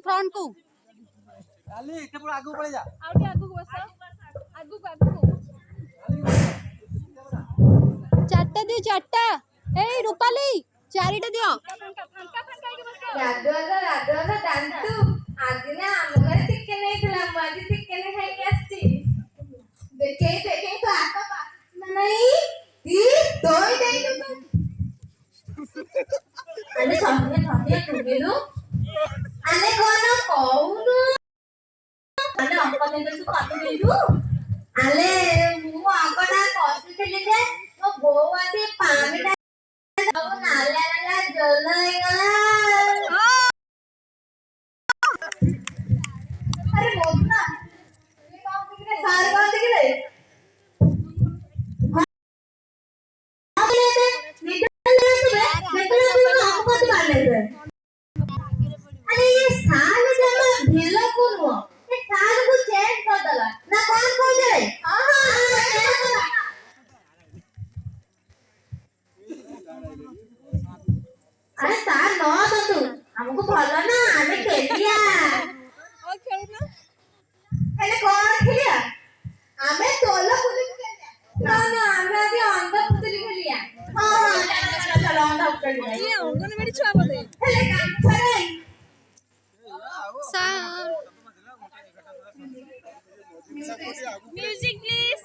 front को खाली एके पूरा आगु पळे जा आउटे आगु बस आगु चारटा दियो चारटा ए रूपाली चारिटा दियो राधो दांतु आदि ना हम घर टिके नहीं खिला मादी टिके नहीं खाई के आस्ती देखे तो आका नहीं दी दोई दे अरे सामने तुगेलु अने कोन कहूनु अने अंक दिन तू काटू देलु अले मु अंकटा कहतिले जे मो बो आसी पानीटा अब नाला जलई गला अरे मोदना ये काम किने सार बात किले अरे ये साल जमा ढीला को नो ये साल को चेंज कर दला ना कौन को जाए हां अरे साल न तो तू हमको भलो ना हमें खेलिया और खेलना पहले कौन खेलिया हमें तोला पुली खेलिया ना हमें अभी अंदर पुतली खेलिया हां चलो अंदर पुतली ये अंगन मेरी छुआ बोले पहले काम करे म्यूजिक प्लीज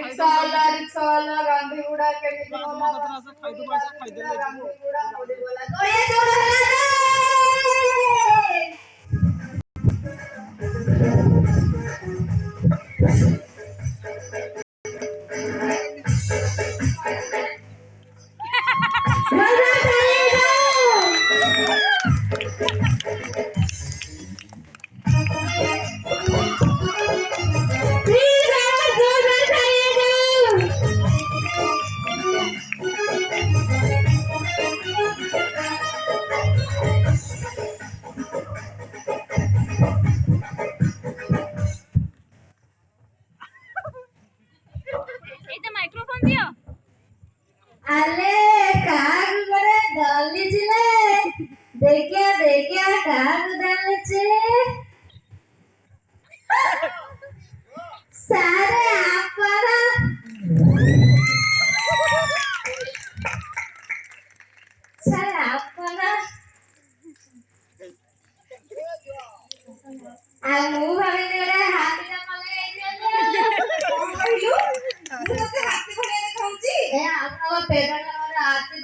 रिक्शावाला गांधी गुड़ा के माइक्रोफोन दियो अले कार करे दली जिले देखिया कार दली चे सारे आपरा आलू भाभी तेरे हाथी का मले कौन कहलु मुझे हाथी भले खाऊची ए आपन पेट में हाथी